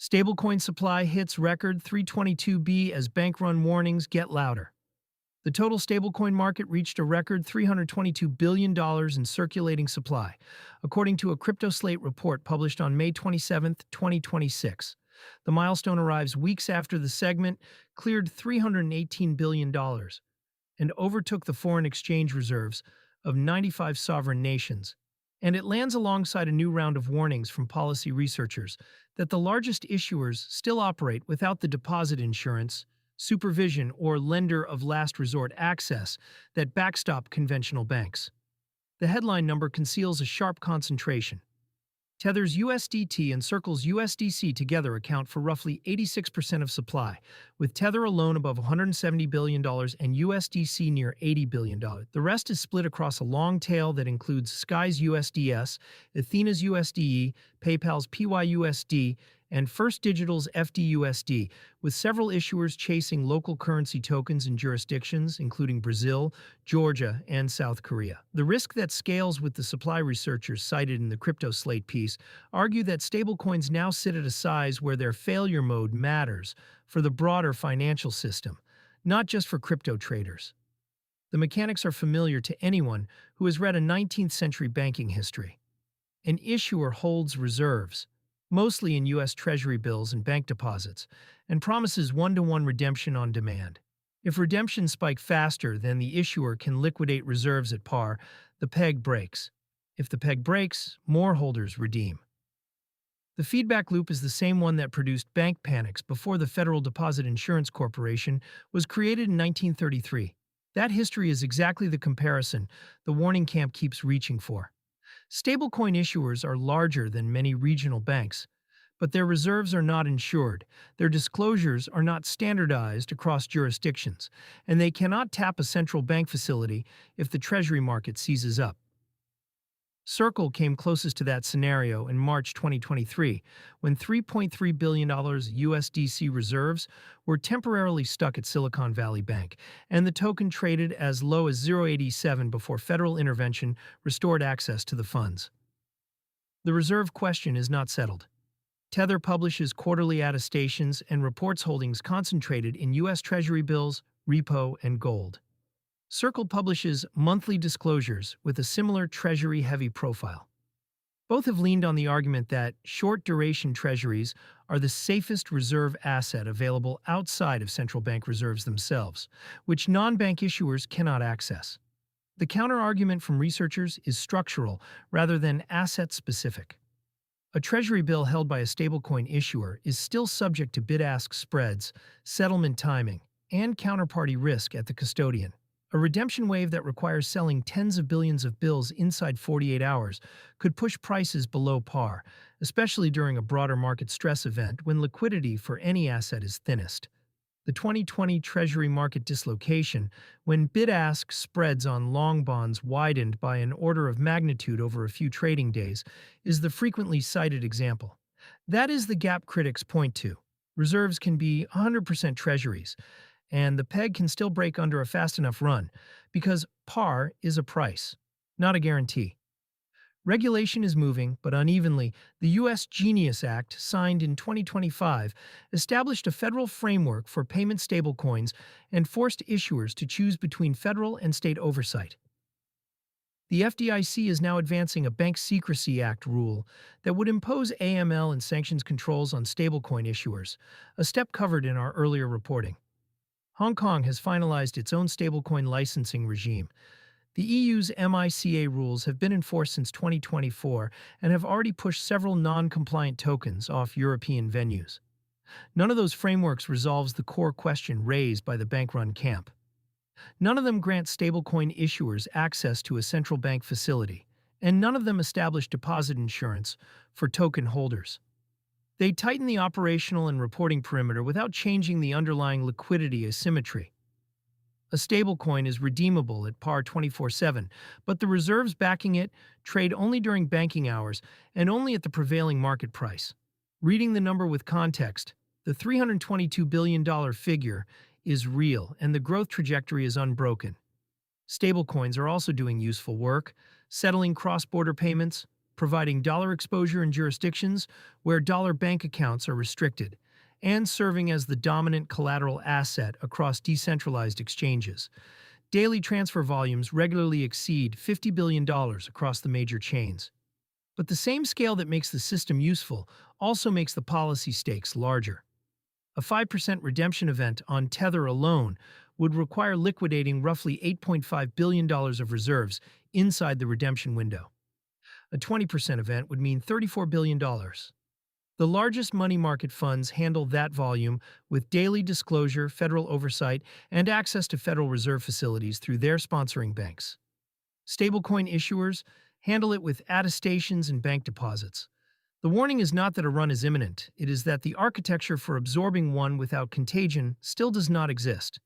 Stablecoin supply hits record 322B as bank run warnings get louder. The total stablecoin market reached a record $322 billion in circulating supply, according to a Crypto Slate report published on May 27, 2026. The milestone arrives weeks after the segment cleared $318 billion and overtook the foreign exchange reserves of 95 sovereign nations. And it lands alongside a new round of warnings from policy researchers that the largest issuers still operate without the deposit insurance, supervision, or lender of last resort access that backstop conventional banks. The headline number conceals a sharp concentration. Tether's USDT and Circle's USDC together account for roughly 86% of supply, with Tether alone above $170 billion and USDC near $80 billion. The rest is split across a long tail that includes Sky's USDS, Athena's USDE, PayPal's PYUSD, and First Digital's FDUSD, with several issuers chasing local currency tokens in jurisdictions including Brazil, Georgia, and South Korea. The risk that scales with the supply researchers cited in the Crypto Slate piece argue that stablecoins now sit at a size where their failure mode matters for the broader financial system, not just for crypto traders. The mechanics are familiar to anyone who has read a 19th century banking history. An issuer holds reserves, mostly in U.S. Treasury bills and bank deposits, and promises one-to-one redemption on demand. If redemptions spike faster than the issuer can liquidate reserves at par, the peg breaks. If the peg breaks, more holders redeem. The feedback loop is the same one that produced bank panics before the Federal Deposit Insurance Corporation was created in 1933. That history is exactly the comparison the warning camp keeps reaching for. Stablecoin issuers are larger than many regional banks, but their reserves are not insured, their disclosures are not standardized across jurisdictions, and they cannot tap a central bank facility if the treasury market seizes up. Circle came closest to that scenario in March 2023, when $3.3 billion USDC reserves were temporarily stuck at Silicon Valley Bank, and the token traded as low as 0.87 before federal intervention restored access to the funds. The reserve question is not settled. Tether publishes quarterly attestations and reports holdings concentrated in U.S. Treasury bills, repo, and gold. Circle publishes monthly disclosures with a similar treasury-heavy profile. Both have leaned on the argument that short-duration treasuries are the safest reserve asset available outside of central bank reserves themselves, which non-bank issuers cannot access. The counter-argument from researchers is structural rather than asset-specific. A treasury bill held by a stablecoin issuer is still subject to bid-ask spreads, settlement timing, and counterparty risk at the custodian. A redemption wave that requires selling tens of billions of bills inside 48 hours could push prices below par, especially during a broader market stress event when liquidity for any asset is thinnest. The 2020 Treasury market dislocation, when bid-ask spreads on long bonds widened by an order of magnitude over a few trading days, is the frequently cited example. That is the gap critics point to. Reserves can be 100% treasuries, and the peg can still break under a fast enough run, because par is a price, not a guarantee. Regulation is moving, but unevenly. The U.S. Genius Act, signed in 2025, established a federal framework for payment stablecoins and forced issuers to choose between federal and state oversight. The FDIC is now advancing a Bank Secrecy Act rule that would impose AML and sanctions controls on stablecoin issuers, a step covered in our earlier reporting. Hong Kong has finalized its own stablecoin licensing regime. The EU's MiCA rules have been enforced since 2024 and have already pushed several non-compliant tokens off European venues. None of those frameworks resolves the core question raised by the bank-run camp. None of them grant stablecoin issuers access to a central bank facility, and none of them establish deposit insurance for token holders. They tighten the operational and reporting perimeter without changing the underlying liquidity asymmetry. A stablecoin is redeemable at par 24/7, but the reserves backing it trade only during banking hours and only at the prevailing market price. Reading the number with context, the $322 billion figure is real and the growth trajectory is unbroken. Stablecoins are also doing useful work, settling cross-border payments, providing dollar exposure in jurisdictions where dollar bank accounts are restricted, and serving as the dominant collateral asset across decentralized exchanges. Daily transfer volumes regularly exceed $50 billion across the major chains. But the same scale that makes the system useful also makes the policy stakes larger. A 5% redemption event on Tether alone would require liquidating roughly $8.5 billion of reserves inside the redemption window. A 20% event would mean $34 billion. The largest money market funds handle that volume with daily disclosure, federal oversight, and access to Federal Reserve facilities through their sponsoring banks. Stablecoin issuers handle it with attestations and bank deposits. The warning is not that a run is imminent, it is that the architecture for absorbing one without contagion still does not exist.